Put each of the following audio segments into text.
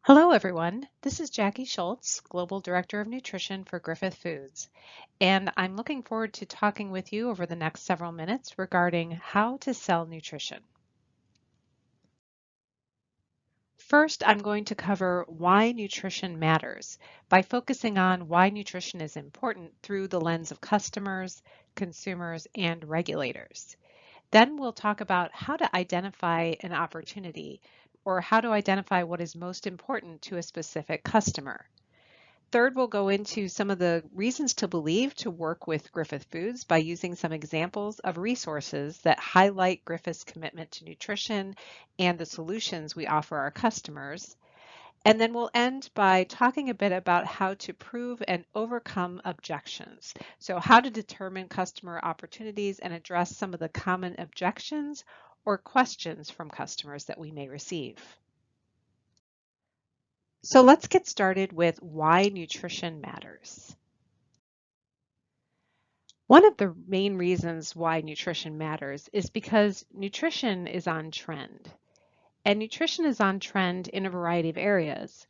Hello, everyone. This is Jackie Schultz, Global Director of Nutrition for Griffith Foods, and I'm looking forward to talking with you over the next several minutes regarding how to sell nutrition. First, I'm going to cover why nutrition matters by focusing on why nutrition is important through the lens of customers, consumers, and regulators. Then we'll talk about how to identify an opportunity or how to identify what is most important to a specific customer. Third, we'll go into some of the reasons to believe to work with Griffith Foods by using some examples of resources that highlight Griffith's commitment to nutrition and the solutions we offer our customers. And then we'll end by talking a bit about how to prove and overcome objections. So how to determine customer opportunities and address some of the common objections or questions from customers that we may receive. So let's get started with why nutrition matters. One of the main reasons why nutrition matters is because nutrition is on trend. And nutrition is on trend in a variety of areas.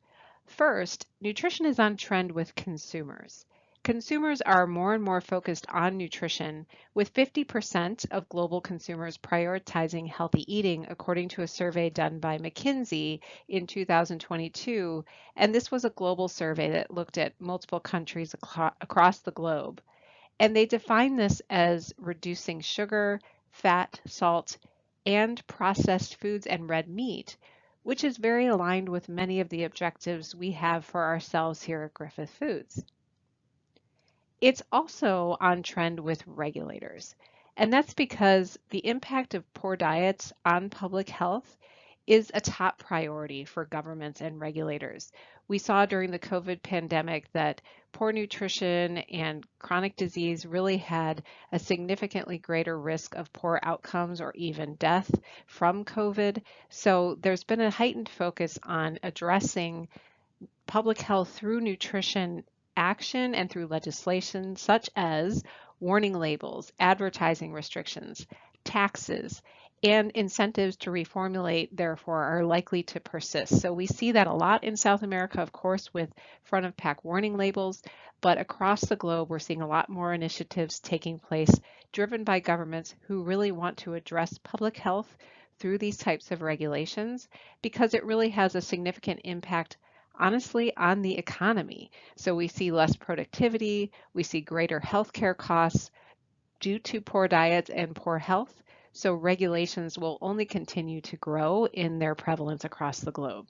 First, nutrition is on trend with consumers. Consumers are more and more focused on nutrition, with 50% of global consumers prioritizing healthy eating, according to a survey done by McKinsey in 2022. And this was a global survey that looked at multiple countries across the globe. And they define this as reducing sugar, fat, salt, and processed foods and red meat, which is very aligned with many of the objectives we have for ourselves here at Griffith Foods. It's also on trend with regulators, and that's because the impact of poor diets on public health is a top priority for governments and regulators. We saw during the COVID pandemic that poor nutrition and chronic disease really had a significantly greater risk of poor outcomes or even death from COVID. So there's been a heightened focus on addressing public health through nutrition action and through legislation such as warning labels, advertising restrictions, taxes, and incentives to reformulate, therefore, are likely to persist. So we see that a lot in South America, of course, with front of pack warning labels, but across the globe, we're seeing a lot more initiatives taking place driven by governments who really want to address public health through these types of regulations because it really has a significant impact honestly on the economy. So we see less productivity, we see greater healthcare costs due to poor diets and poor health. So regulations will only continue to grow in their prevalence across the globe.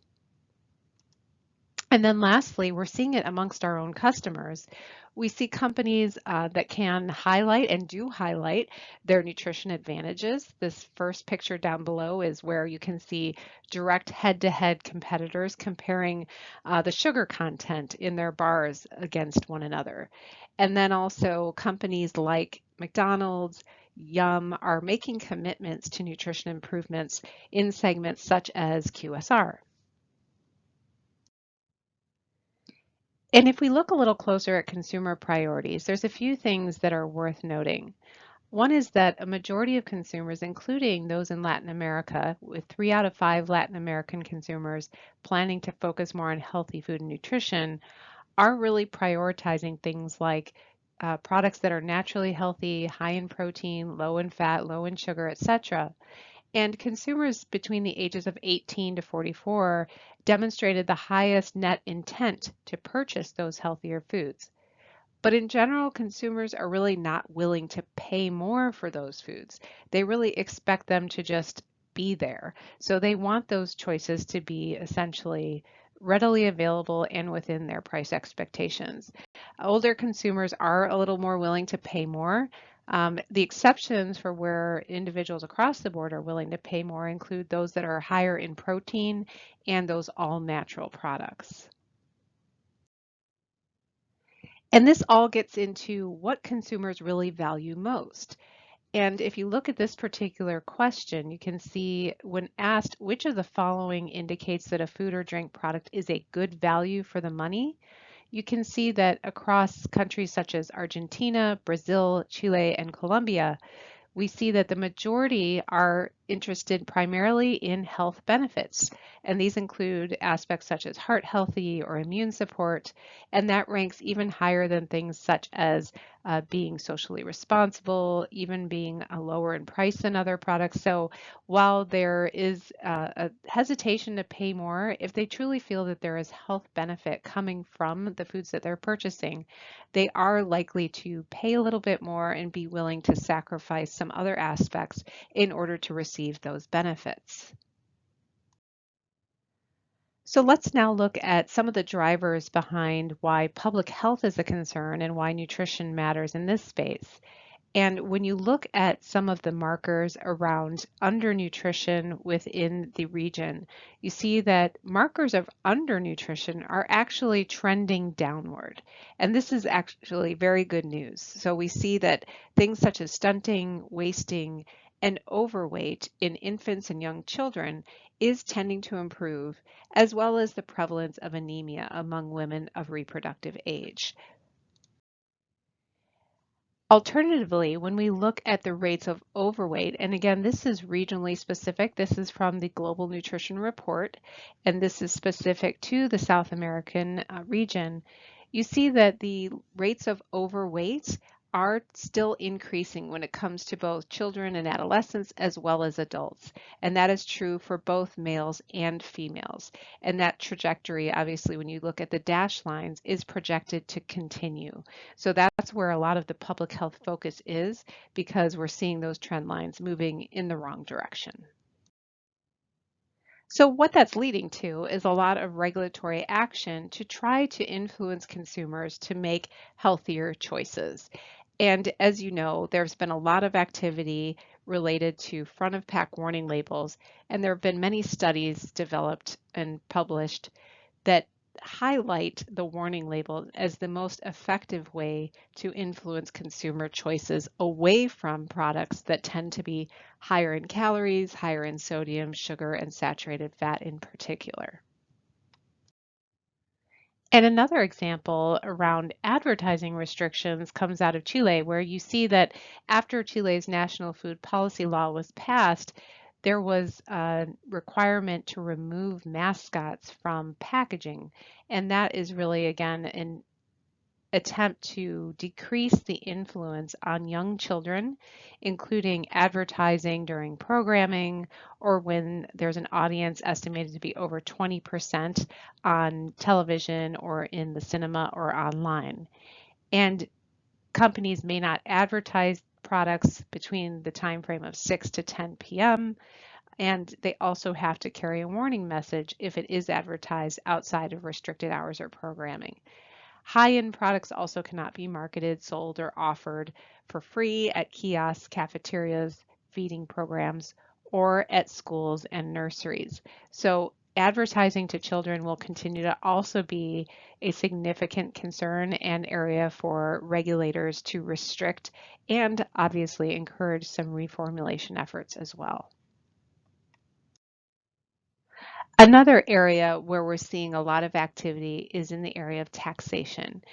And then lastly, we're seeing it amongst our own customers. We see companies that can highlight and do highlight their nutrition advantages. This first picture down below is where you can see direct head-to-head competitors comparing the sugar content in their bars against one another. And then also companies like McDonald's, Yum are making commitments to nutrition improvements in segments such as QSR. And if we look a little closer at consumer priorities, there's a few things that are worth noting. One is that a majority of consumers, including those in Latin America, with 3 out of 5 Latin American consumers planning to focus more on healthy food and nutrition, are really prioritizing things like products that are naturally healthy, high in protein, low in fat, low in sugar, etc. And consumers between the ages of 18 to 44 demonstrated the highest net intent to purchase those healthier foods. But in general, consumers are really not willing to pay more for those foods. They really expect them to just be there. So they want those choices to be essentially readily available and within their price expectations. Older consumers are a little more willing to pay more. The exceptions for where individuals across the board are willing to pay more include those that are higher in protein and those all natural products. And this all gets into what consumers really value most. And if you look at this particular question, you can see when asked which of the following indicates that a food or drink product is a good value for the money, you can see that across countries such as Argentina, Brazil, Chile, and Colombia, we see that the majority are interested primarily in health benefits, and these include aspects such as heart healthy or immune support, and that ranks even higher than things such as being socially responsible, even being lower in price than other products. So while there is a hesitation to pay more, if they truly feel that there is health benefit coming from the foods that they're purchasing, they are likely to pay a little bit more and be willing to sacrifice some other aspects in order to receive those benefits. So let's now look at some of the drivers behind why public health is a concern and why nutrition matters in this space. And when you look at some of the markers around undernutrition within the region, you see that markers of undernutrition are actually trending downward. And this is actually very good news. So we see that things such as stunting, wasting, and overweight in infants and young children is tending to improve, as well as the prevalence of anemia among women of reproductive age. Alternatively, when we look at the rates of overweight, and again, this is regionally specific, this is from the Global Nutrition Report, and this is specific to the South American region, you see that the rates of overweight are still increasing when it comes to both children and adolescents as well as adults. And that is true for both males and females. And that trajectory, obviously, when you look at the dashed lines, is projected to continue. So that's where a lot of the public health focus is, because we're seeing those trend lines moving in the wrong direction. So what that's leading to is a lot of regulatory action to try to influence consumers to make healthier choices. And as you know, there's been a lot of activity related to front of pack warning labels, and there have been many studies developed and published that highlight the warning label as the most effective way to influence consumer choices away from products that tend to be higher in calories, higher in sodium, sugar, and saturated fat in particular. And another example around advertising restrictions comes out of Chile, where you see that after Chile's national food policy law was passed, there was a requirement to remove mascots from packaging. And that is really, again, an attempt to decrease the influence on young children, including advertising during programming or when there's an audience estimated to be over 20% on television or in the cinema or online. And companies may not advertise products between the time frame of 6 to 10 p.m. And they also have to carry a warning message if it is advertised outside of restricted hours or programming. High-end products also cannot be marketed, sold, or offered for free at kiosks, cafeterias, feeding programs, or at schools and nurseries. So advertising to children will continue to also be a significant concern and area for regulators to restrict and obviously encourage some reformulation efforts as well. Another area where we're seeing a lot of activity is in the area of taxation.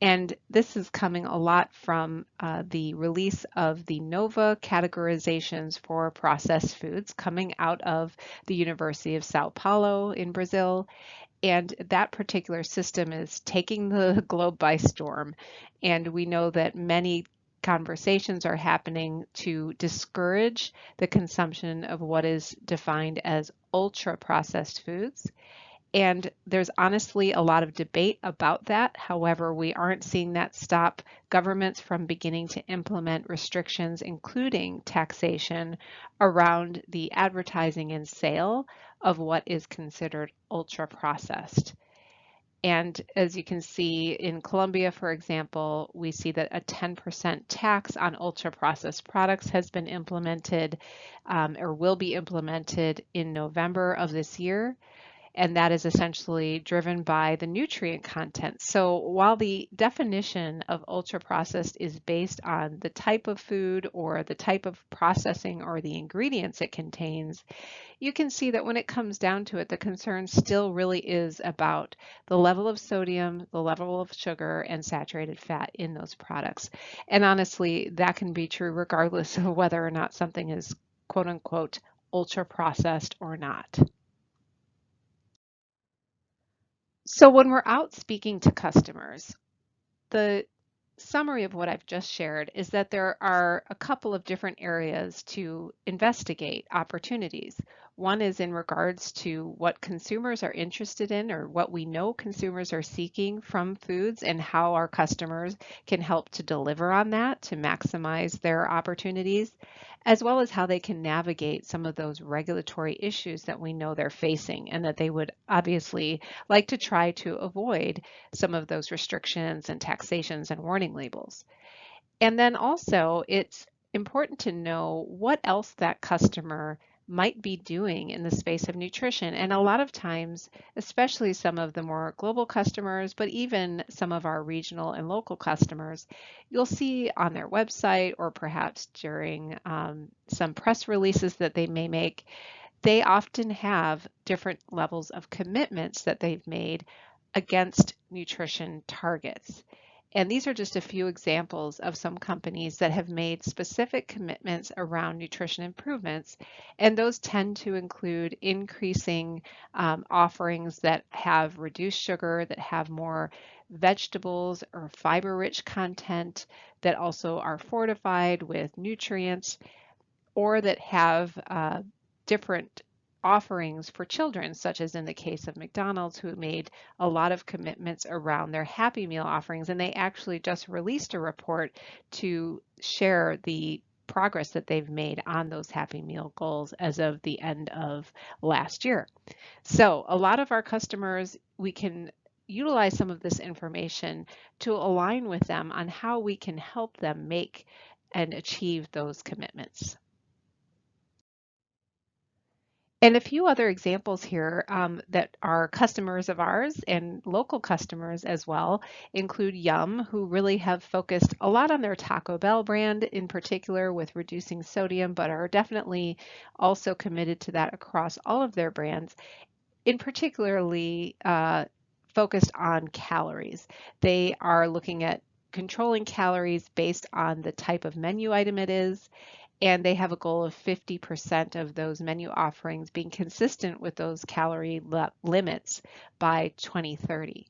And this is coming a lot from the release of the NOVA categorizations for processed foods coming out of the University of Sao Paulo in Brazil. And that particular system is taking the globe by storm. And we know that many conversations are happening to discourage the consumption of what is defined as ultra processed foods. And there's honestly a lot of debate about that. However, we aren't seeing that stop governments from beginning to implement restrictions, including taxation, around the advertising and sale of what is considered ultra processed. And as you can see in Colombia, for example, we see that a 10% tax on ultra processed products has been implemented or will be implemented in November of this year. And that is essentially driven by the nutrient content. So while the definition of ultra processed is based on the type of food or the type of processing or the ingredients it contains, you can see that when it comes down to it, the concern still really is about the level of sodium, the level of sugar, and saturated fat in those products. And honestly, that can be true regardless of whether or not something is quote unquote ultra processed or not. So when we're out speaking to customers, the summary of what I've just shared is that there are a couple of different areas to investigate opportunities. One is in regards to what consumers are interested in or what we know consumers are seeking from foods and how our customers can help to deliver on that to maximize their opportunities, as well as how they can navigate some of those regulatory issues that we know they're facing and that they would obviously like to try to avoid some of those restrictions and taxations and warning labels. And then also, it's important to know what else that customer might be doing in the space of nutrition. And a lot of times, especially some of the more global customers, but even some of our regional and local customers, you'll see on their website or perhaps during some press releases that they may make, they often have different levels of commitments that they've made against nutrition targets. And these are just a few examples of some companies that have made specific commitments around nutrition improvements. And those tend to include increasing offerings that have reduced sugar, that have more vegetables or fiber-rich content, that also are fortified with nutrients, or that have different offerings for children, such as in the case of McDonald's, who made a lot of commitments around their Happy Meal offerings. And they actually just released a report to share the progress that they've made on those Happy Meal goals as of the end of last year. So a lot of our customers, we can utilize some of this information to align with them on how we can help them make and achieve those commitments. And a few other examples here that are customers of ours and local customers as well include Yum, who really have focused a lot on their Taco Bell brand in particular with reducing sodium, but are definitely also committed to that across all of their brands, in particularly focused on calories. They are looking at controlling calories based on the type of menu item it is, and they have a goal of 50% of those menu offerings being consistent with those calorie limits by 2030.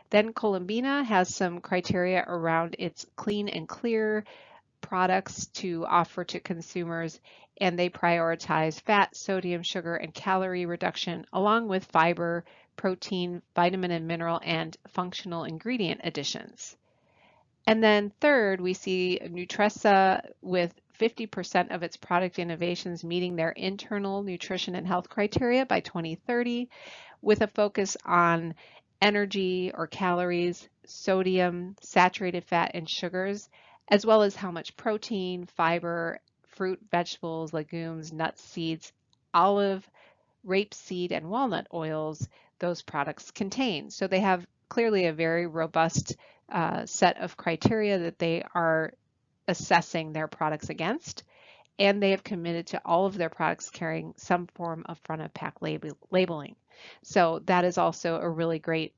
Then Colombina has some criteria around its clean and clear products to offer to consumers, and they prioritize fat, sodium, sugar, and calorie reduction, along with fiber, protein, vitamin and mineral, and functional ingredient additions. And then third, we see Nutresa with 50% of its product innovations meeting their internal nutrition and health criteria by 2030, with a focus on energy or calories, sodium, saturated fat, and sugars, as well as how much protein, fiber, fruit, vegetables, legumes, nuts, seeds, olive, rapeseed, and walnut oils those products contain. So they have clearly a very robust set of criteria that they are assessing their products against, and they have committed to all of their products carrying some form of front of pack labeling. So that is also a really great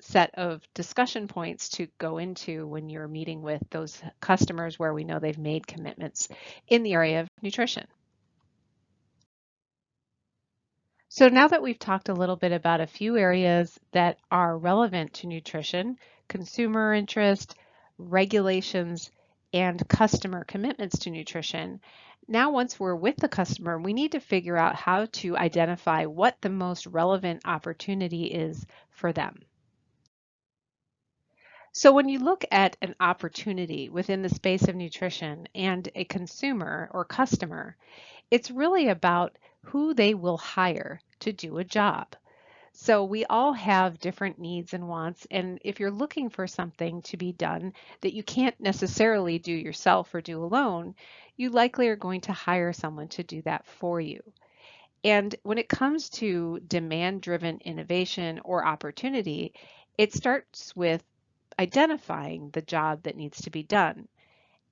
set of discussion points to go into when you're meeting with those customers where we know they've made commitments in the area of nutrition. So now that we've talked a little bit about a few areas that are relevant to nutrition, consumer interest, regulations, and customer commitments to nutrition, now once we're with the customer, we need to figure out how to identify what the most relevant opportunity is for them. So when you look at an opportunity within the space of nutrition and a consumer or customer, it's really about who they will hire to do a job. So we all have different needs and wants, and if you're looking for something to be done that you can't necessarily do yourself or do alone, you likely are going to hire someone to do that for you. And when it comes to demand-driven innovation or opportunity, it starts with identifying the job that needs to be done.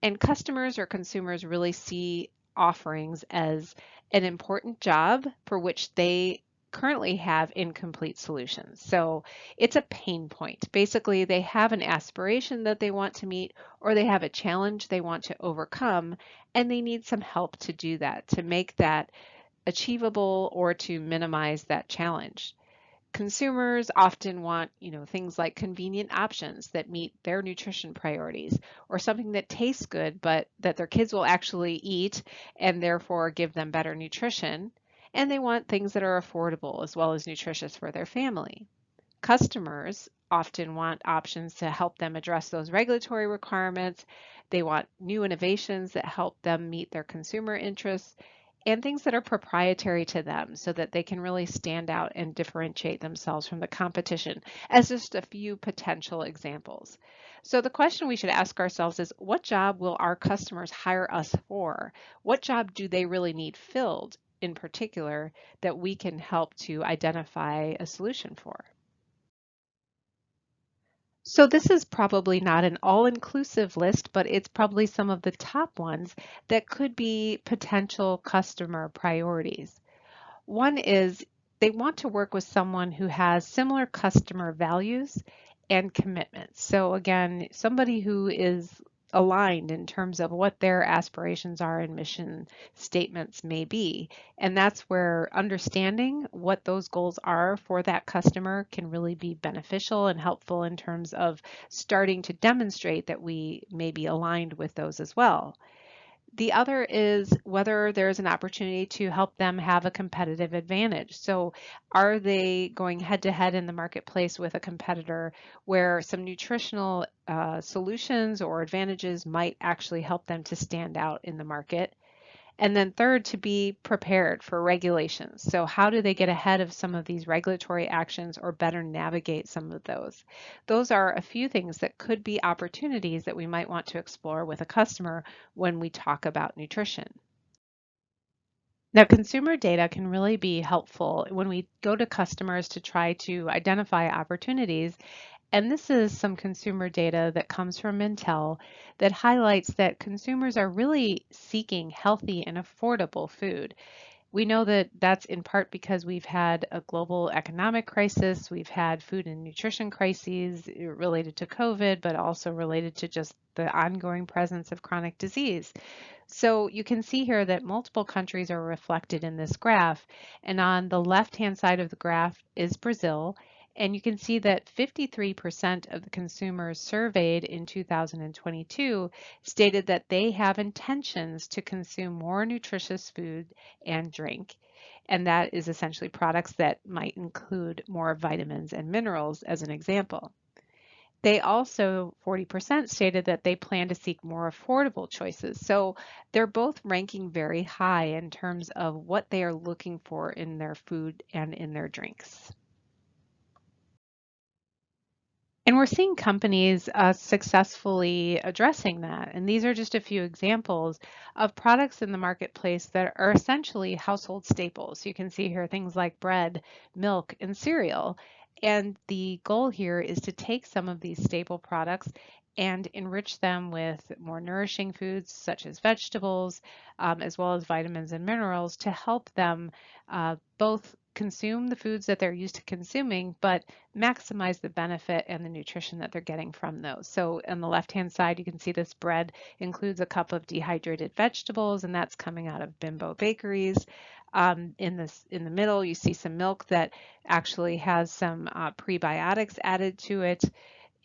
And customers or consumers really see offerings as an important job for which they currently have incomplete solutions. So it's a pain point. Basically, they have an aspiration that they want to meet, or they have a challenge they want to overcome, and they need some help to do that, to make that achievable or to minimize that challenge. Consumers often want, things like convenient options that meet their nutrition priorities, or something that tastes good but that their kids will actually eat and therefore give them better nutrition. And they want things that are affordable as well as nutritious for their family. Customers often want options to help them address those regulatory requirements. They want new innovations that help them meet their consumer interests and things that are proprietary to them so that they can really stand out and differentiate themselves from the competition, as just a few potential examples. So the question we should ask ourselves is, what job will our customers hire us for? What job do they really need filled in particular that we can help to identify a solution for? So this is probably not an all-inclusive list, but it's probably some of the top ones that could be potential customer priorities. One is they want to work with someone who has similar customer values and commitments. So again, somebody who is aligned in terms of what their aspirations are and mission statements may be. And that's where understanding what those goals are for that customer can really be beneficial and helpful in terms of starting to demonstrate that we may be aligned with those as well. The other is whether there's an opportunity to help them have a competitive advantage. So are they going head to head in the marketplace with a competitor where some nutritional solutions or advantages might actually help them to stand out in the market? And then third, to be prepared for regulations. So how do they get ahead of some of these regulatory actions or better navigate some of those? Those are a few things that could be opportunities that we might want to explore with a customer when we talk about nutrition. Now, consumer data can really be helpful when we go to customers to try to identify opportunities. And this is some consumer data that comes from Mintel that highlights that consumers are really seeking healthy and affordable food. We know that that's in part because we've had a global economic crisis, we've had food and nutrition crises related to COVID, but also related to just the ongoing presence of chronic disease. So you can see here that multiple countries are reflected in this graph. And on the left-hand side of the graph is Brazil. And you can see that 53% of the consumers surveyed in 2022 stated that they have intentions to consume more nutritious food and drink. And that is essentially products that might include more vitamins and minerals as an example. They also, 40% stated that they plan to seek more affordable choices. So they're both ranking very high in terms of what they are looking for in their food and in their drinks. And we're seeing companies successfully addressing that. And these are just a few examples of products in the marketplace that are essentially household staples. You can see here things like bread, milk, and cereal. And the goal here is to take some of these staple products and enrich them with more nourishing foods such as vegetables, as well as vitamins and minerals to help them both consume the foods that they're used to consuming, but maximize the benefit and the nutrition that they're getting from those. So on the left-hand side, you can see this bread includes a cup of dehydrated vegetables, and that's coming out of Bimbo bakeries. In the middle, you see some milk that actually has some prebiotics added to it.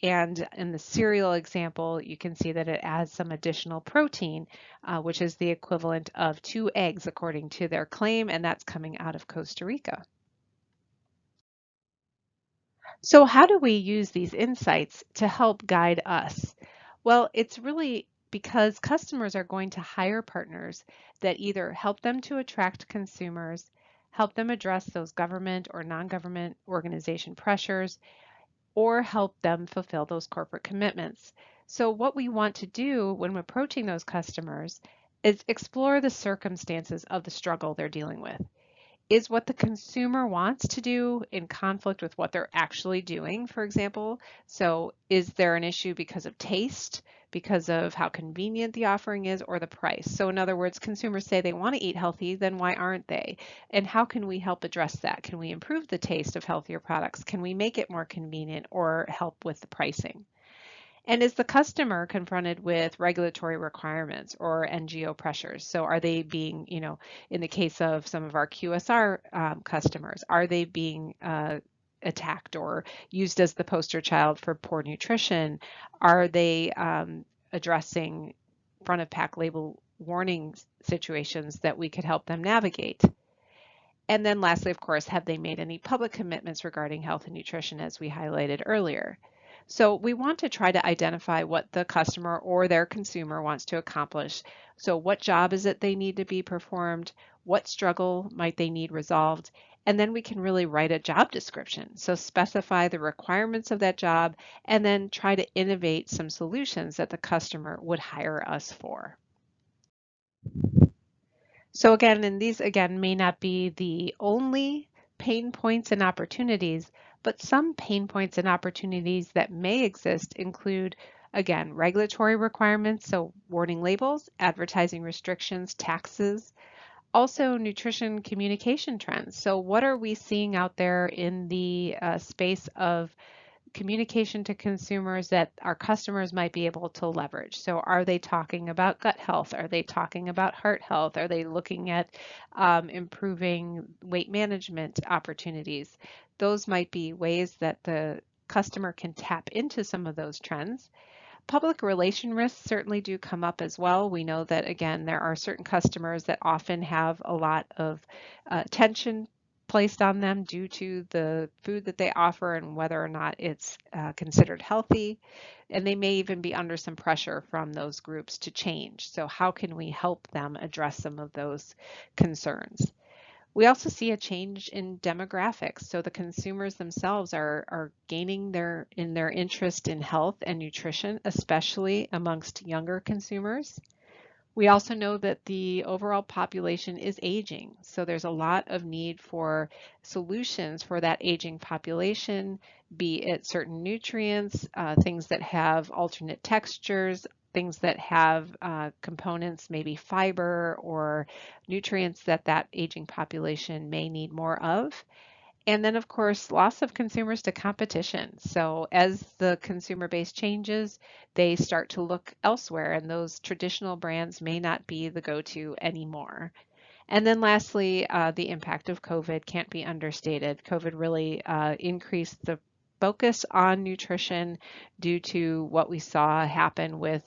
And in the cereal example, you can see that it adds some additional protein, which is the equivalent of 2 eggs according to their claim, and that's coming out of Costa Rica. So how do we use these insights to help guide us? Well, it's really because customers are going to hire partners that either help them to attract consumers, help them address those government or non-government organization pressures, or help them fulfill those corporate commitments. So what we want to do when approaching those customers is explore the circumstances of the struggle they're dealing with. Is what the consumer wants to do in conflict with what they're actually doing, for example? So is there an issue because of taste because of how convenient the offering is or the price. So in other words, consumers say they want to eat healthy, then why aren't they? And how can we help address that? Can we improve the taste of healthier products? Can we make it more convenient or help with the pricing? And is the customer confronted with regulatory requirements or NGO pressures? So are they being, in the case of some of our QSR customers, are they being attacked or used as the poster child for poor nutrition? Are they addressing front of pack label warning situations that we could help them navigate? And then lastly, of course, have they made any public commitments regarding health and nutrition as we highlighted earlier? So we want to try to identify what the customer or their consumer wants to accomplish. So what job is it they need to be performed? What struggle might they need resolved? And then we can really write a job description. So specify the requirements of that job and then try to innovate some solutions that the customer would hire us for. So again, and these again may not be the only pain points and opportunities, but some pain points and opportunities that may exist include, again, regulatory requirements, so warning labels, advertising restrictions, taxes, also nutrition communication trends. So what are we seeing out there in the space of communication to consumers that our customers might be able to leverage? So are they talking about gut health? Are they talking about heart health? Are they looking at improving weight management opportunities? Those might be ways that the customer can tap into some of those trends. Public relation risks certainly do come up as well. We know that, again, there are certain customers that often have a lot of attention placed on them due to the food that they offer and whether or not it's considered healthy. And they may even be under some pressure from those groups to change. So how can we help them address some of those concerns? We also see a change in demographics. So the consumers themselves are gaining their interest in health and nutrition, especially amongst younger consumers. We also know that the overall population is aging. So there's a lot of need for solutions for that aging population, be it certain nutrients, things that have alternate textures, things that have components, maybe fiber or nutrients that that aging population may need more of. And then, of course, loss of consumers to competition. So as the consumer base changes, they start to look elsewhere, and those traditional brands may not be the go-to anymore. And then lastly, the impact of COVID can't be understated. COVID really increased the focus on nutrition due to what we saw happen with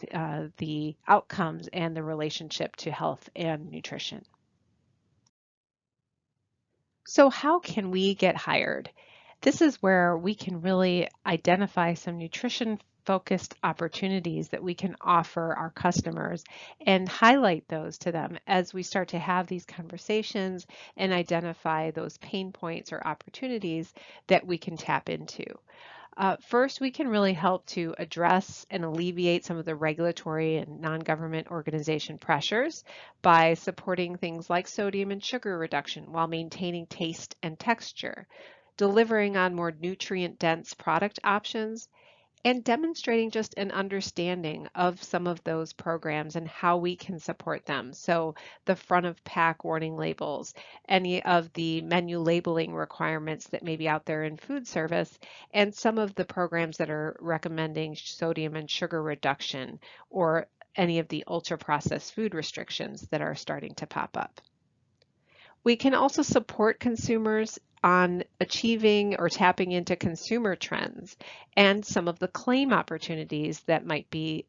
the outcomes and the relationship to health and nutrition. So how can we get hired? This is where we can really identify some nutrition focused opportunities that we can offer our customers and highlight those to them as we start to have these conversations and identify those pain points or opportunities that we can tap into. First, we can really help to address and alleviate some of the regulatory and non-government organization pressures by supporting things like sodium and sugar reduction while maintaining taste and texture, delivering on more nutrient-dense product options, and demonstrating just an understanding of some of those programs and how we can support them. So the front of pack warning labels, any of the menu labeling requirements that may be out there in food service, and some of the programs that are recommending sodium and sugar reduction or any of the ultra processed food restrictions that are starting to pop up. We can also support consumers on achieving or tapping into consumer trends and some of the claim opportunities that might be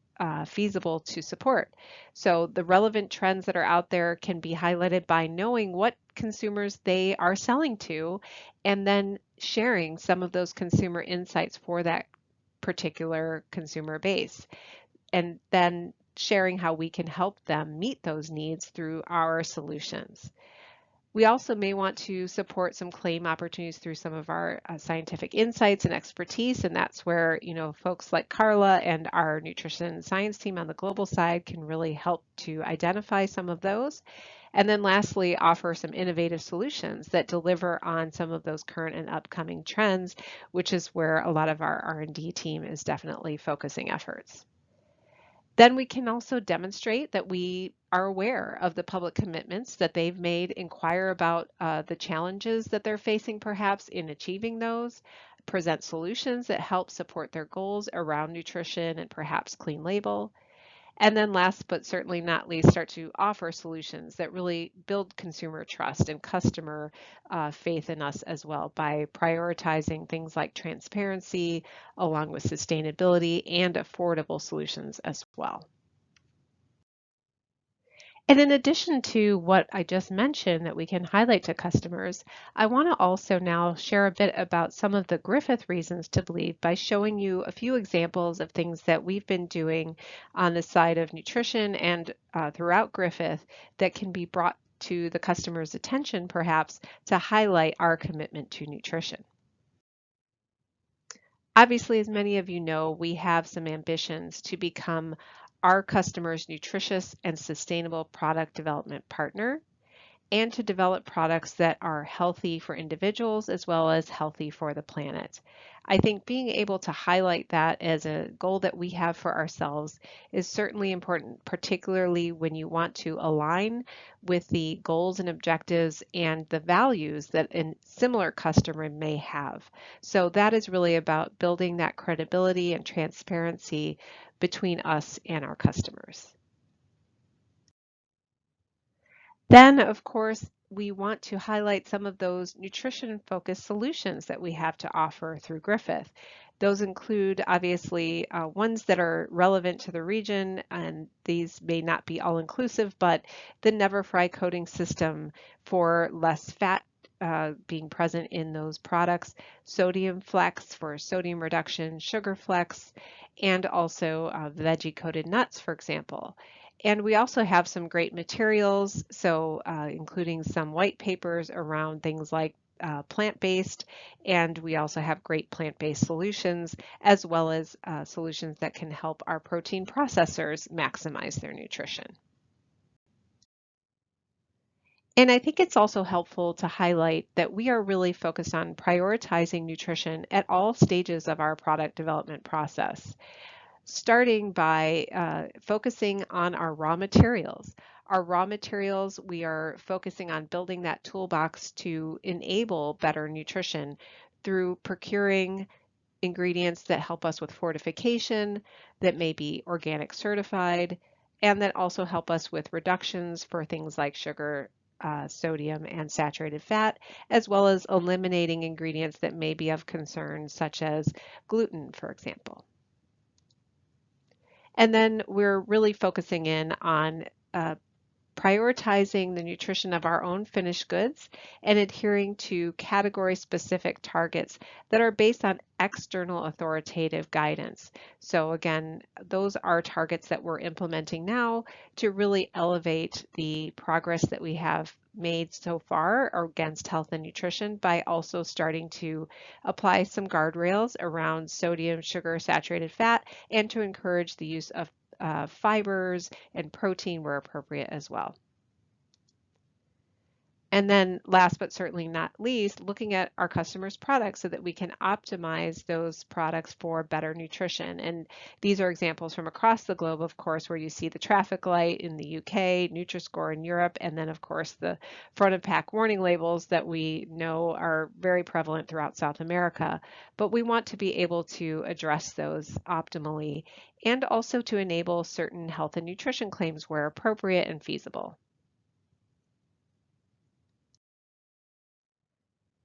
feasible to support. So the relevant trends that are out there can be highlighted by knowing what consumers they are selling to and then sharing some of those consumer insights for that particular consumer base. And then sharing how we can help them meet those needs through our solutions. We also may want to support some claim opportunities through some of our scientific insights and expertise, and that's where, folks like Carla and our nutrition science team on the global side can really help to identify some of those. And then lastly, offer some innovative solutions that deliver on some of those current and upcoming trends, which is where a lot of our R&D team is definitely focusing efforts. Then we can also demonstrate that we are aware of the public commitments that they've made, inquire about the challenges that they're facing perhaps in achieving those, present solutions that help support their goals around nutrition and perhaps clean label. And then last but certainly not least, start to offer solutions that really build consumer trust and customer faith in us as well by prioritizing things like transparency along with sustainability and affordable solutions as well. And in addition to what I just mentioned that we can highlight to customers, I want to also now share a bit about some of the Griffith reasons to believe by showing you a few examples of things that we've been doing on the side of nutrition and throughout Griffith that can be brought to the customer's attention perhaps to highlight our commitment to nutrition. Obviously, as many of you know, we have some ambitions to become our customers' nutritious and sustainable product development partner, and to develop products that are healthy for individuals as well as healthy for the planet. I think being able to highlight that as a goal that we have for ourselves is certainly important, particularly when you want to align with the goals and objectives and the values that a similar customer may have. So that is really about building that credibility and transparency between us and our customers. Then, of course, we want to highlight some of those nutrition-focused solutions that we have to offer through Griffith. Those include, obviously, ones that are relevant to the region, and these may not be all-inclusive, but the Never Fry coating system for less fat being present in those products, Sodium Flex for sodium reduction, Sugar Flex, and also veggie coated nuts, for example. And we also have some great materials, so including some white papers around things like plant-based, and we also have great plant-based solutions, as well as solutions that can help our protein processors maximize their nutrition. And I think it's also helpful to highlight that we are really focused on prioritizing nutrition at all stages of our product development process, starting by focusing on our raw materials. Our raw materials, we are focusing on building that toolbox to enable better nutrition through procuring ingredients that help us with fortification, that may be organic certified, and that also help us with reductions for things like sugar, sodium, and saturated fat, as well as eliminating ingredients that may be of concern, such as gluten, for example. And then we're really focusing in on prioritizing the nutrition of our own finished goods and adhering to category-specific targets that are based on external authoritative guidance. So again, those are targets that we're implementing now to really elevate the progress that we have made so far against health and nutrition by also starting to apply some guardrails around sodium, sugar, saturated fat, and to encourage the use of fibers and protein where appropriate as well. And then last but certainly not least, looking at our customers' products so that we can optimize those products for better nutrition. And these are examples from across the globe, of course, where you see the traffic light in the UK, Nutri-Score in Europe, and then of course the front of pack warning labels that we know are very prevalent throughout South America. But we want to be able to address those optimally and also to enable certain health and nutrition claims where appropriate and feasible.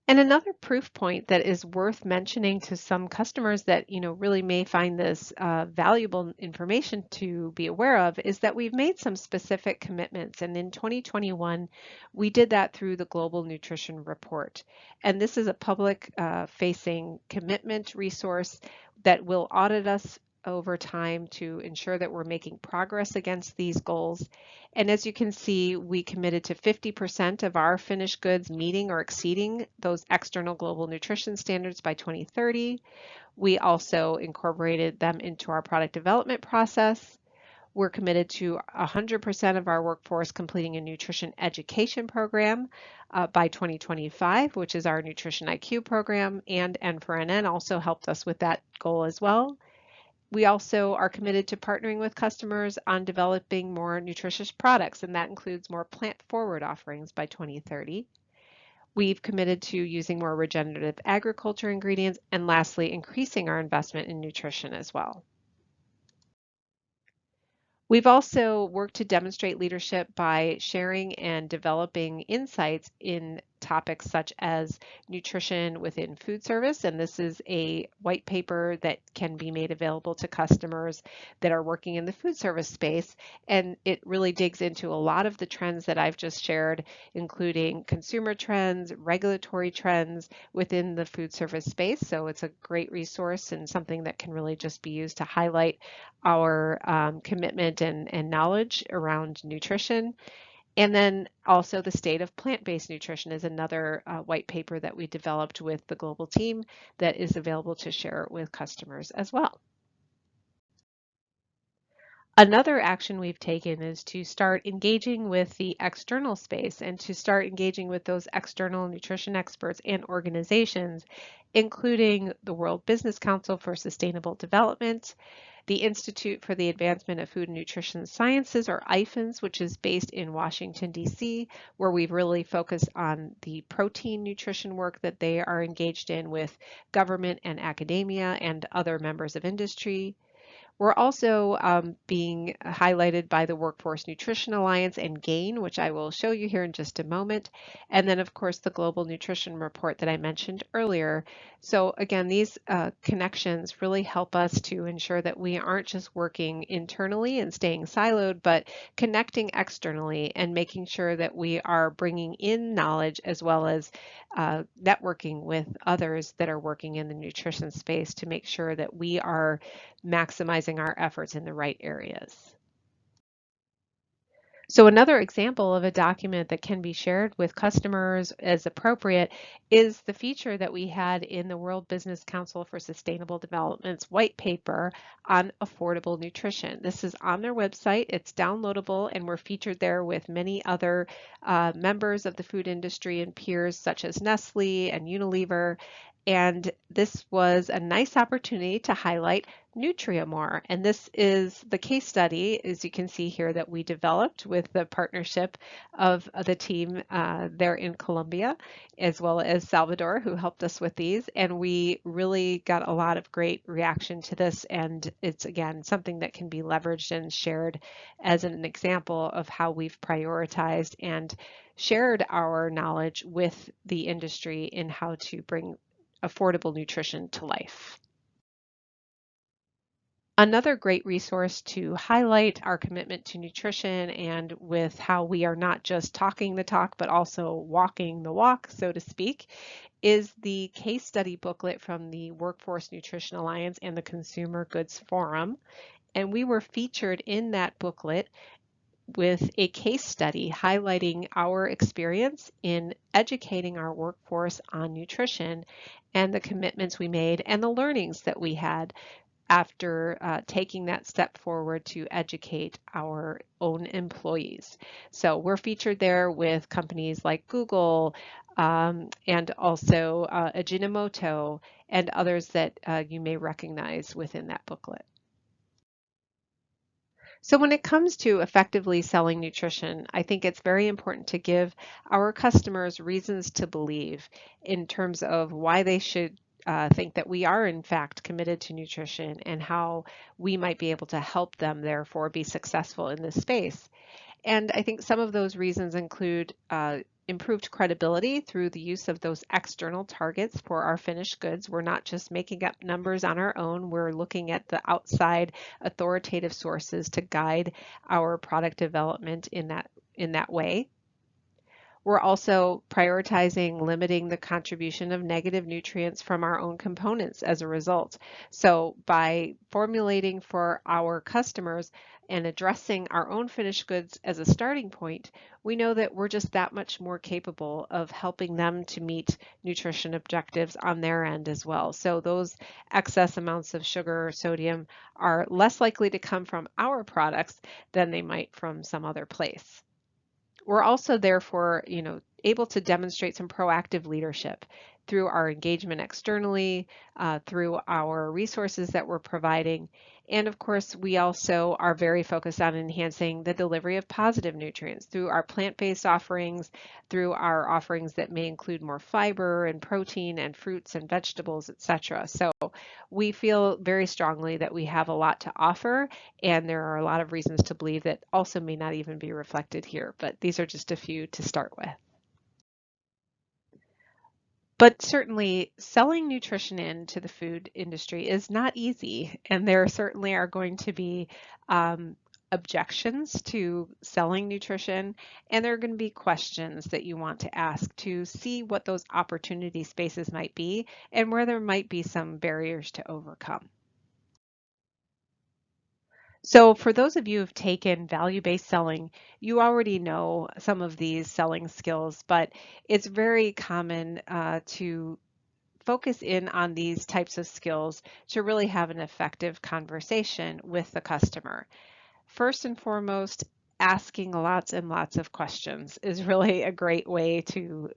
And another proof point that is worth mentioning to some customers that, really may find this valuable information to be aware of is that we've made some specific commitments. And in 2021, we did that through the Global Nutrition Report. And this is a public facing commitment resource that will audit us over time to ensure that we're making progress against these goals. And as you can see, we committed to 50% of our finished goods meeting or exceeding those external global nutrition standards by 2030. We also incorporated them into our product development process. We're committed to 100% of our workforce completing a nutrition education program by 2025, which is our Nutrition IQ program, and N4NN also helped us with that goal as well. We also are committed to partnering with customers on developing more nutritious products, and that includes more plant-forward offerings by 2030. We've committed to using more regenerative agriculture ingredients, and lastly, increasing our investment in nutrition as well. We've also worked to demonstrate leadership by sharing and developing insights in topics such as nutrition within food service. And this is a white paper that can be made available to customers that are working in the food service space. And it really digs into a lot of the trends that I've just shared, including consumer trends, regulatory trends within the food service space. So it's a great resource and something that can really just be used to highlight our commitment and knowledge around nutrition. And then also the state of plant-based nutrition is another white paper that we developed with the global team that is available to share with customers as well. Another action we've taken is to start engaging with the external space and to start engaging with those external nutrition experts and organizations, including the World Business Council for Sustainable Development, the Institute for the Advancement of Food and Nutrition Sciences, or IFANS, which is based in Washington, D.C., where we've really focused on the protein nutrition work that they are engaged in with government and academia and other members of industry. We're also being highlighted by the Workforce Nutrition Alliance and GAIN, which I will show you here in just a moment. And then, of course, the Global Nutrition Report that I mentioned earlier. So again, these connections really help us to ensure that we aren't just working internally and staying siloed, but connecting externally and making sure that we are bringing in knowledge as well as networking with others that are working in the nutrition space to make sure that we are maximizing our efforts in the right areas. So another example of a document that can be shared with customers as appropriate is the feature that we had in the World Business Council for Sustainable Development's white paper on affordable nutrition. This is on their website, it's downloadable, and we're featured there with many other members of the food industry and peers such as Nestle and Unilever. And this was a nice opportunity to highlight Nutriamore. And this is the case study, as you can see here, that we developed with the partnership of the team there in Colombia, as well as Salvador, who helped us with these. And we really got a lot of great reaction to this. And it's, again, something that can be leveraged and shared as an example of how we've prioritized and shared our knowledge with the industry in how to bring affordable nutrition to life. Another great resource to highlight our commitment to nutrition and with how we are not just talking the talk, but also walking the walk, so to speak, is the case study booklet from the Workforce Nutrition Alliance and the Consumer Goods Forum. And we were featured in that booklet with a case study highlighting our experience in educating our workforce on nutrition and the commitments we made and the learnings that we had after taking that step forward to educate our own employees. So we're featured there with companies like Google and also Ajinomoto and others that you may recognize within that booklet. So when it comes to effectively selling nutrition, I think it's very important to give our customers reasons to believe in terms of why they should think that we are in fact committed to nutrition and how we might be able to help them therefore be successful in this space. And I think some of those reasons include improved credibility through the use of those external targets for our finished goods. We're not just making up numbers on our own. We're looking at the outside authoritative sources to guide our product development in that way. We're also prioritizing limiting the contribution of negative nutrients from our own components as a result. So by formulating for our customers and addressing our own finished goods as a starting point, we know that we're just that much more capable of helping them to meet nutrition objectives on their end as well. So those excess amounts of sugar or sodium are less likely to come from our products than they might from some other place. We're also therefore, able to demonstrate some proactive leadership through our engagement externally, through our resources that we're providing. And of course, we also are very focused on enhancing the delivery of positive nutrients through our plant-based offerings, through our offerings that may include more fiber and protein and fruits and vegetables, etc. So we feel very strongly that we have a lot to offer, and there are a lot of reasons to believe that also may not even be reflected here, but these are just a few to start with. But certainly, selling nutrition into the food industry is not easy, and there certainly are going to be objections to selling nutrition, and there are going to be questions that you want to ask to see what those opportunity spaces might be and where there might be some barriers to overcome. So for those of you who've taken value-based selling, you already know some of these selling skills, but it's very common to focus in on these types of skills to really have an effective conversation with the customer. First and foremost, asking lots and lots of questions is really a great way to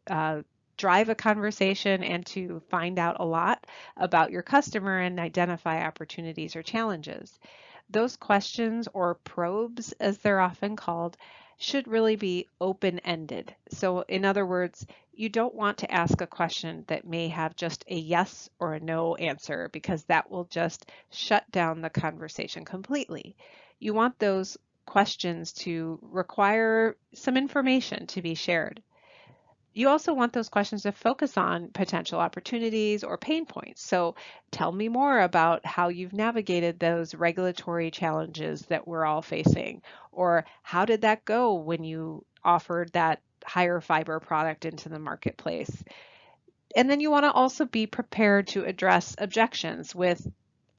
drive a conversation and to find out a lot about your customer and identify opportunities or challenges. Those questions, or probes as they're often called, should really be open-ended. So in other words, you don't want to ask a question that may have just a yes or a no answer, because that will just shut down the conversation completely. You want those questions to require some information to be shared. You also want those questions to focus on potential opportunities or pain points. So tell me more about how you've navigated those regulatory challenges that we're all facing, or how did that go when you offered that higher fiber product into the marketplace? And then you want to also be prepared to address objections with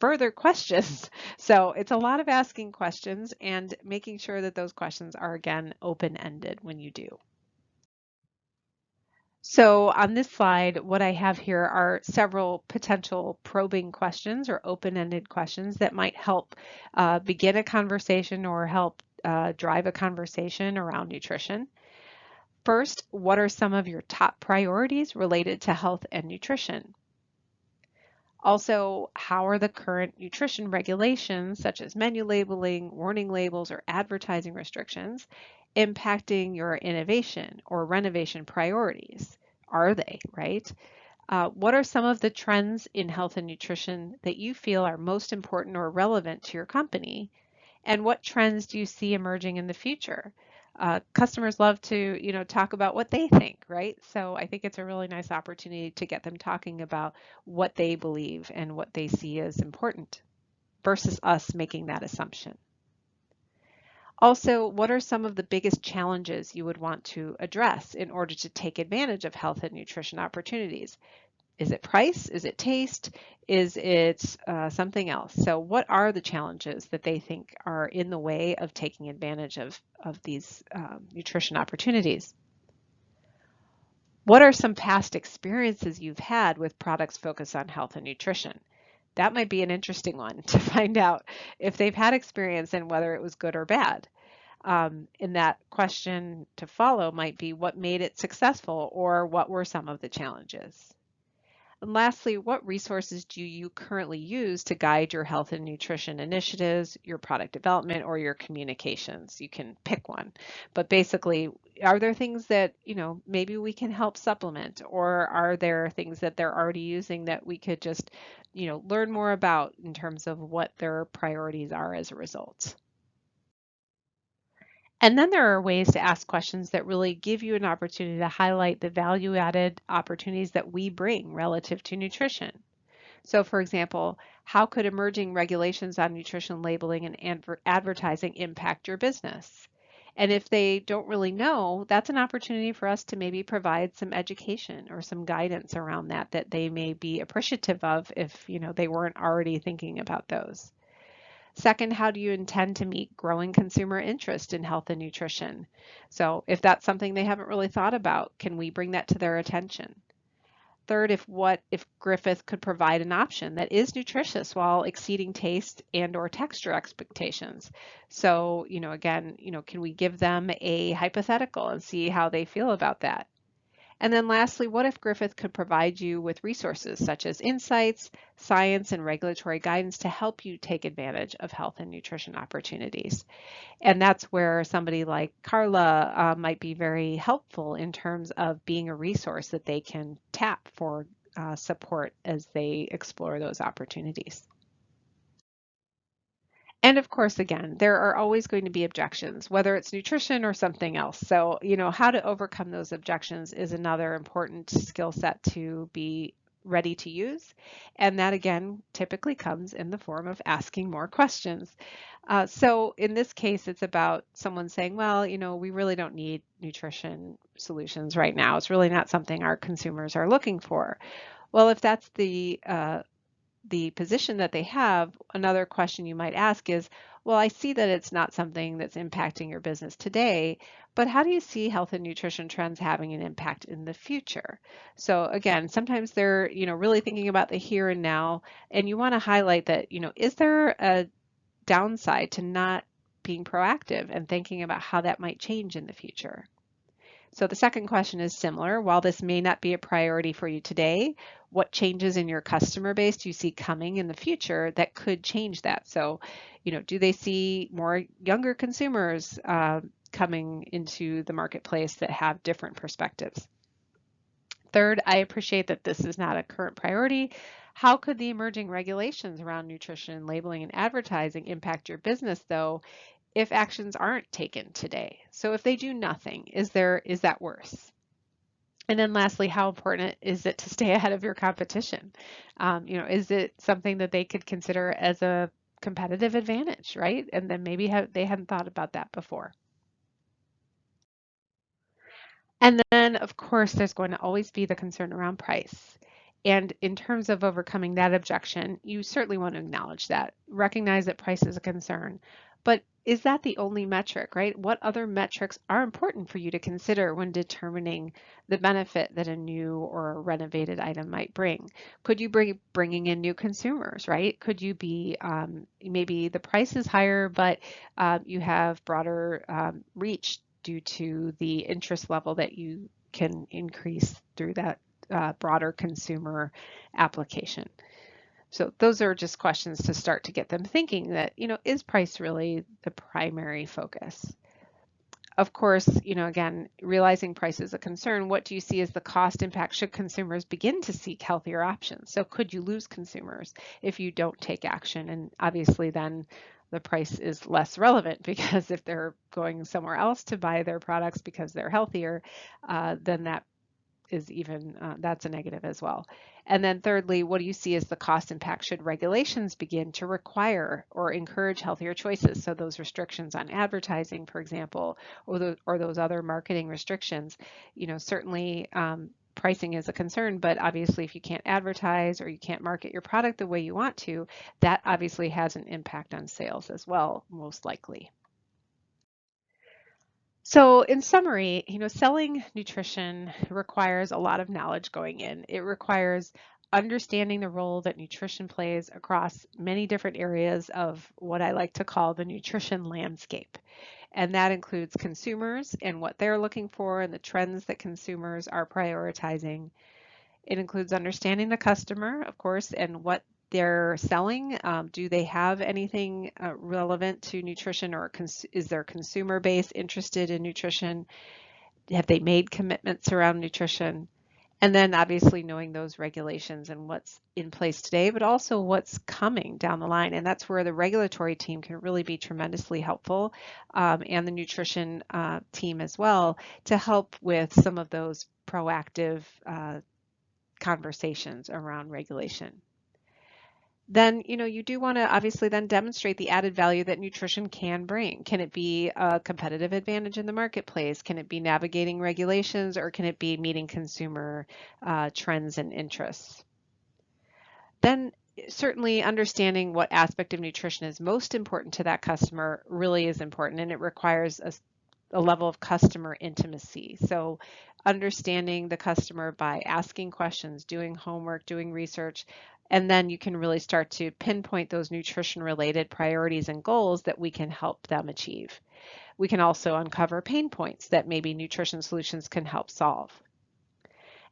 further questions. So it's a lot of asking questions and making sure that those questions are, again, open-ended when you do. So on this slide, what I have here are several potential probing questions or open-ended questions that might help begin a conversation or help drive a conversation around nutrition. First, what are some of your top priorities related to health and nutrition? Also, how are the current nutrition regulations, such as menu labeling, warning labels, or advertising restrictions, impacting your innovation or renovation priorities? Are they, right? What are some of the trends in health and nutrition that you feel are most important or relevant to your company? And what trends do you see emerging in the future? Customers love to, talk about what they think, right? So I think it's a really nice opportunity to get them talking about what they believe and what they see as important versus us making that assumption. Also, what are some of the biggest challenges you would want to address in order to take advantage of health and nutrition opportunities? Is it price? Is it taste? Is it something else? So what are the challenges that they think are in the way of taking advantage of these nutrition opportunities? What are some past experiences you've had with products focused on health and nutrition? That might be an interesting one to find out if they've had experience and whether it was good or bad. And that question to follow might be, what made it successful, or what were some of the challenges? And lastly, what resources do you currently use to guide your health and nutrition initiatives, your product development, or your communications? You can pick one. But basically, are there things that, maybe we can help supplement, or are there things that they're already using that we could just, learn more about in terms of what their priorities are as a result? And then there are ways to ask questions that really give you an opportunity to highlight the value-added opportunities that we bring relative to nutrition. So for example, how could emerging regulations on nutrition labeling and advertising impact your business? And if they don't really know, that's an opportunity for us to maybe provide some education or some guidance around that they may be appreciative of if, they weren't already thinking about those. Second, how do you intend to meet growing consumer interest in health and nutrition? So if that's something they haven't really thought about, can we bring that to their attention? Third, if Griffith could provide an option that is nutritious while exceeding taste and or texture expectations? So, again, can we give them a hypothetical and see how they feel about that? And then lastly, what if Griffith could provide you with resources such as insights, science, and regulatory guidance to help you take advantage of health and nutrition opportunities? And that's where somebody like Carla might be very helpful in terms of being a resource that they can tap for support as they explore those opportunities. And of course, again, there are always going to be objections, whether it's nutrition or something else. So, how to overcome those objections is another important skill set to be ready to use. And that, again, typically comes in the form of asking more questions. So in this case, it's about someone saying, well, we really don't need nutrition solutions right now. It's really not something our consumers are looking for. Well, if that's the position that they have, another question you might ask is, well, I see that it's not something that's impacting your business today, but how do you see health and nutrition trends having an impact in the future? So again, sometimes they're, really thinking about the here and now, and you want to highlight that, is there a downside to not being proactive and thinking about how that might change in the future? So the second question is similar. While this may not be a priority for you today, what changes in your customer base do you see coming in the future that could change that? So, do they see more younger consumers coming into the marketplace that have different perspectives? Third, I appreciate that this is not a current priority. How could the emerging regulations around nutrition, labeling, and advertising impact your business, though, if actions aren't taken today? So if they do nothing, is that worse? And then lastly, how important is it to stay ahead of your competition? Is it something that they could consider as a competitive advantage, right? And then maybe they hadn't thought about that before. And then, of course, there's going to always be the concern around price. And in terms of overcoming that objection, you certainly want to acknowledge that, recognize that price is a concern. But is that the only metric, right? What other metrics are important for you to consider when determining the benefit that a new or a renovated item might bring? Could you bringing in new consumers, right? Could you be maybe the price is higher, but you have broader reach due to the interest level that you can increase through that broader consumer application. So those are just questions to start to get them thinking that, is price really the primary focus? Of course, again, realizing price is a concern, what do you see as the cost impact should consumers begin to seek healthier options? So could you lose consumers if you don't take action? And obviously then the price is less relevant because if they're going somewhere else to buy their products because they're healthier, then that's a negative as well. And then thirdly, what do you see as the cost impact should regulations begin to require or encourage healthier choices? So those restrictions on advertising, for example, or those other marketing restrictions, certainly pricing is a concern, but obviously if you can't advertise or you can't market your product the way you want to, that obviously has an impact on sales as well, most likely. So in summary, selling nutrition requires a lot of knowledge going in. It requires understanding the role that nutrition plays across many different areas of what I like to call the nutrition landscape. And that includes consumers and what they're looking for and the trends that consumers are prioritizing. It includes understanding the customer, of course, and what they're selling. Do they have anything relevant to nutrition, or is their consumer base interested in nutrition? Have they made commitments around nutrition? And then obviously knowing those regulations and what's in place today, but also what's coming down the line. And that's where the regulatory team can really be tremendously helpful, and the nutrition team as well, to help with some of those proactive conversations around regulation. Then, you do want to obviously then demonstrate the added value that nutrition can bring. Can it be a competitive advantage in the marketplace? Can it be navigating regulations, or can it be meeting consumer trends and interests? Then certainly understanding what aspect of nutrition is most important to that customer really is important, and it requires a level of customer intimacy. So understanding the customer by asking questions, doing homework, doing research, and then you can really start to pinpoint those nutrition related priorities and goals that we can help them achieve. We can also uncover pain points that maybe nutrition solutions can help solve.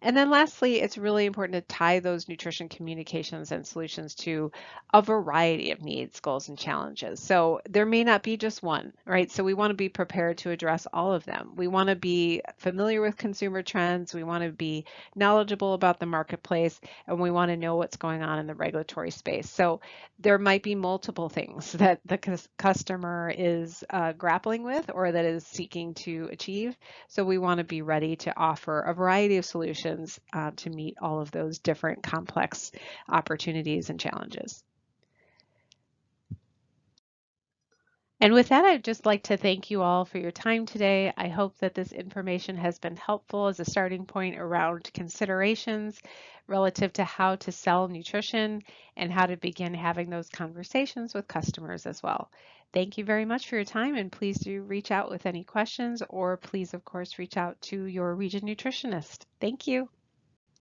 And then lastly, it's really important to tie those nutrition communications and solutions to a variety of needs, goals, and challenges. So there may not be just one, right? So we want to be prepared to address all of them. We want to be familiar with consumer trends. We want to be knowledgeable about the marketplace, and we want to know what's going on in the regulatory space. So there might be multiple things that the customer is grappling with or that is seeking to achieve. So we want to be ready to offer a variety of solutions to meet all of those different complex opportunities and challenges. And with that, I'd just like to thank you all for your time today. I hope that this information has been helpful as a starting point around considerations relative to how to sell nutrition and how to begin having those conversations with customers as well. Thank you very much for your time, and please do reach out with any questions, or please, of course, reach out to your region nutritionist. Thank you.